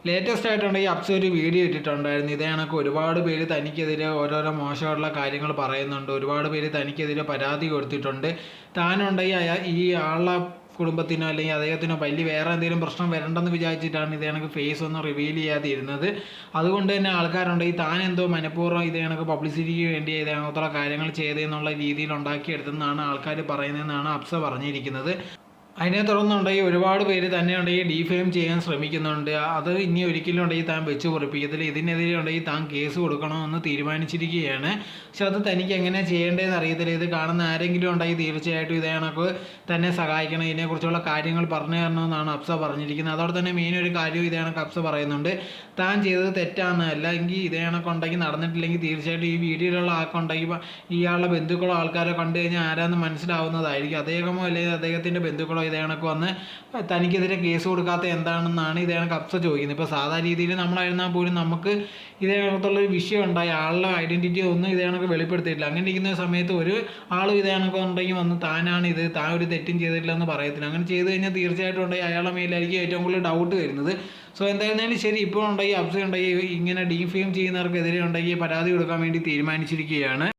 Latest ആയിട്ടുണ്ടെങ്കിൽ ups ഒരു video ഇട്ടിട്ടുണ്ടായിരുന്നു. ഇതേ കണക്ക് ഒരുപാട് പേര് തനിക്കെതിരെ ഓരോരോ മോശമായിട്ടുള്ള കാര്യങ്ങൾ പറയുന്നുണ്ട്. ഒരുപാട് പേര് തനിക്കെതിരെ പരാതി കൊടുത്തിട്ടുണ്ട്. താനുണ്ടെങ്കിൽ ഈ ആളുടെ കുടുംബത്തിനോ അല്ലെങ്കിൽ അദ്ദേഹത്തിനോ വലിയ വേറെ എന്തെങ്കിലും പ്രശ്നം വരണ്ടെന്ന് വിചാരിച്ചിട്ടാണ് ഇതേ കണക്ക് ഫേസ് ഒന്നും റിവീൽ ചെയ്യാതെ ഇരുന്നത്. അതുകൊണ്ട് തന്നെ ആൾക്കാരുണ്ടെങ്കിൽ താൻ എന്തോ മനഃപൂർവ്വം ഇതേ കണക്ക് പബ്ലിസിറ്റിക്ക് വേണ്ടി ഇതേ കണക്കുള്ള കാര്യങ്ങൾ ചെയ്തതെന്നുള്ള രീതിയിൽ ഉണ്ടാക്കിയെടുത്തെന്നാണ് ആൾക്കാർ പറയുന്നതെന്നാണ് അപ്സ പറഞ്ഞിരിക്കുന്നത്. അതിനെ തുടർന്നുണ്ടെങ്കിൽ ഒരുപാട് പേര് തന്നെ ഉണ്ടെങ്കിൽ ഡീഫെയിം ചെയ്യാൻ ശ്രമിക്കുന്നുണ്ട്. അത് ഇനി ഒരിക്കലും ഉണ്ടെങ്കിൽ താൻ വെച്ച് പൊറിപ്പിക്കത്തില്ല. ഇതിനെതിരെ ഉണ്ടെങ്കിൽ താൻ കേസ് കൊടുക്കണമെന്ന് തീരുമാനിച്ചിരിക്കുകയാണ്. പക്ഷെ അത് തനിക്ക് എങ്ങനെ ചെയ്യേണ്ടതെന്ന് അറിയത്തില്ല. ഇത് കാണുന്ന ആരെങ്കിലും ഉണ്ടെങ്കിൽ തീർച്ചയായിട്ടും ഇതേ കണക്ക് തന്നെ സഹായിക്കണം, ഇതിനെക്കുറിച്ചുള്ള കാര്യങ്ങൾ പറഞ്ഞു തരണമെന്നാണ് അപ്സ പറഞ്ഞിരിക്കുന്നത്. അതോടെ തന്നെ മെയിൻ ഒരു കാര്യം ഇതേ കണക്ക് അപ്സ പറയുന്നുണ്ട്, താൻ ചെയ്തത് തെറ്റാണ്, അല്ലെങ്കിൽ ഇതേ കണക്കുണ്ടെങ്കിൽ നടന്നിട്ടില്ലെങ്കിൽ തീർച്ചയായിട്ടും ഈ വീഡിയോയിലുള്ള ആൾക്കുണ്ടെങ്കിൽ ഇയാളുടെ ബന്ധുക്കളോ ആൾക്കാരോ കണ്ടു കഴിഞ്ഞാൽ ആരാന്ന് മനസ്സിലാവുന്നതായിരിക്കും. അദ്ദേഹമോ അല്ലെങ്കിൽ അദ്ദേഹത്തിൻ്റെ ബന്ധുക്കളോ ഇതേ കണക്ക് വന്ന് തനിക്കെതിരെ കേസ് കൊടുക്കാത്ത എന്താണെന്നാണ് ഇതേ കണക്ക് അപ്സ ചോദിക്കുന്നത്. ഇപ്പോൾ സാധാ രീതിയിൽ നമ്മളായിരുന്നാൽ പോലും നമുക്ക് ഇതേ കണക്കുള്ളൊരു വിഷയം ഉണ്ടായി, ആളുടെ ഐഡൻറ്റിറ്റി ഒന്നും ഇതേ കണക്ക് വെളിപ്പെടുത്തിയിട്ടില്ല. അങ്ങനെ ഇരിക്കുന്ന സമയത്ത് ഒരു ആളും ഇതേ കണക്ക് ഉണ്ടെങ്കിൽ വന്ന് താനാണ് ഇത്, താൻ ഒരു തെറ്റും ചെയ്തിട്ടില്ല എന്ന് പറയത്തില്ല. അങ്ങനെ ചെയ്ത് കഴിഞ്ഞാൽ തീർച്ചയായിട്ടും ഉണ്ടെങ്കിൽ അയാളുടെ മേലായിരിക്കും ഏറ്റവും കൂടുതൽ ഡൗട്ട് വരുന്നത്. സോ എന്തായിരുന്നാലും ശരി, ഇപ്പോൾ ഉണ്ടെങ്കിൽ അപ്സ ഉണ്ടെങ്കിൽ ഇങ്ങനെ ഡീഫെയിം ചെയ്യുന്നവർക്കെതിരെ ഉണ്ടെങ്കിൽ പരാതി കൊടുക്കാൻ വേണ്ടി തീരുമാനിച്ചിരിക്കുകയാണ്.